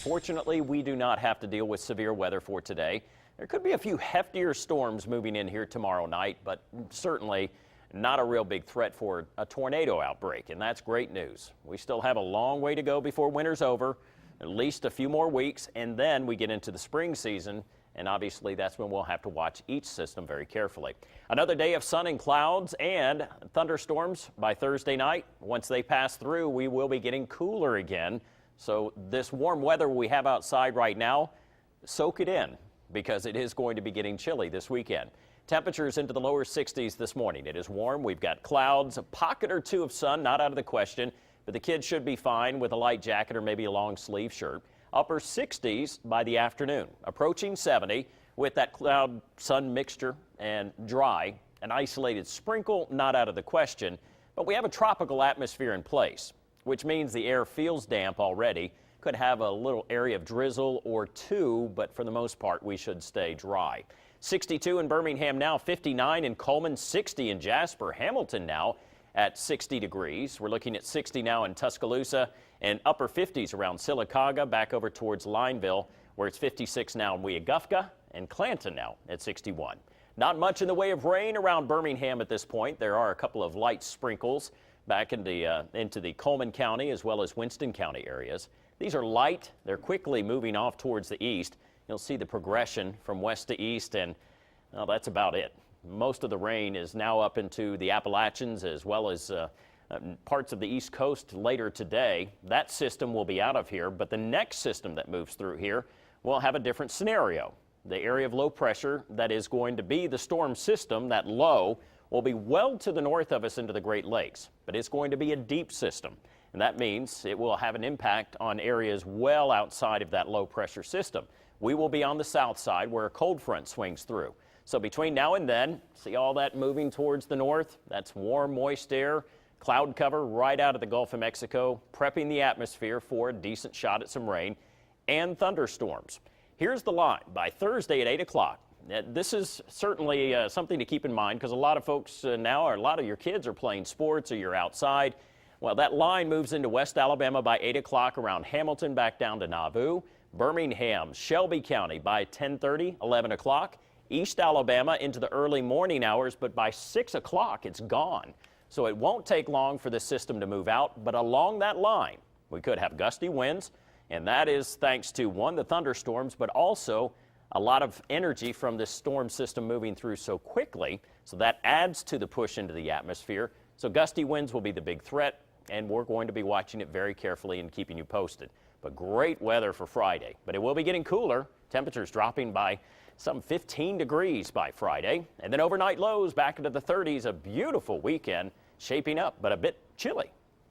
Fortunately, we do not have to deal with severe weather for today. There could be a few heftier storms moving in here tomorrow night, but certainly not a real big threat for a tornado outbreak, and that's great news. We still have a long way to go before winter's over, at least a few more weeks, and then we get into the spring season, and obviously that's when we'll have to watch each system very carefully. Another day of sun and clouds and thunderstorms by Thursday night. Once they pass through, we will be getting cooler again. So this warm weather we have outside right now, soak it in because it is going to be getting chilly this weekend. Temperatures into the lower 60s this morning. It is warm. We've got clouds, a pocket or two of sun, not out of the question, but the kids should be fine with a light jacket or maybe a long sleeve shirt. Upper 60s by the afternoon, approaching 70 with that cloud sun mixture and dry. An isolated sprinkle, not out of the question, but we have a tropical atmosphere in place, which means the air feels damp already. Could have a little area of drizzle or two, but for the most part, we should stay dry. 62 in Birmingham now, 59 in Coleman, 60 in Jasper. Hamilton now at 60 degrees. We're looking at 60 now in Tuscaloosa and upper 50s around Sylacauga, back over towards Lineville, where it's 56 now in Weogufka, and Clanton now at 61. Not much in the way of rain around Birmingham at this point. There are a couple of light sprinkles back into the Coleman County as well as Winston County areas. These are light. They're quickly moving off towards the east. You'll see the progression from west to east, and well, that's about it. Most of the rain is now up into the Appalachians as well as parts of the East Coast later today. That system will be out of here, but the next system that moves through here will have a different scenario. The area of low pressure that is going to be the storm system, that low, will be well to the north of us into the Great Lakes, but it's going to be a deep system. And that means it will have an impact on areas well outside of that low pressure system. We will be on the south side where a cold front swings through. So between now and then, see all that moving towards the north? That's warm, moist air, cloud cover right out of the Gulf of Mexico, prepping the atmosphere for a decent shot at some rain and thunderstorms. Here's the line by Thursday at 8 o'clock. This is certainly something to keep in mind because a lot of folks now, or a lot of your kids are playing sports or you're outside. Well, that line moves into West Alabama by 8 o'clock around Hamilton back down to Nauvoo. Birmingham, Shelby County by 10:30, 11 o'clock. East Alabama into the early morning hours, but by 6 o'clock it's gone. So it won't take long for this system to move out, but along that line we could have gusty winds, and that is thanks to, one, the thunderstorms, but also a lot of energy from this storm system moving through so quickly. So that adds to the push into the atmosphere. So gusty winds will be the big threat, and we're going to be watching it very carefully and keeping you posted. But great weather for Friday, but it will be getting cooler. Temperatures dropping by some 15 degrees by Friday, and then overnight lows back into the 30s. A beautiful weekend shaping up, but a bit chilly.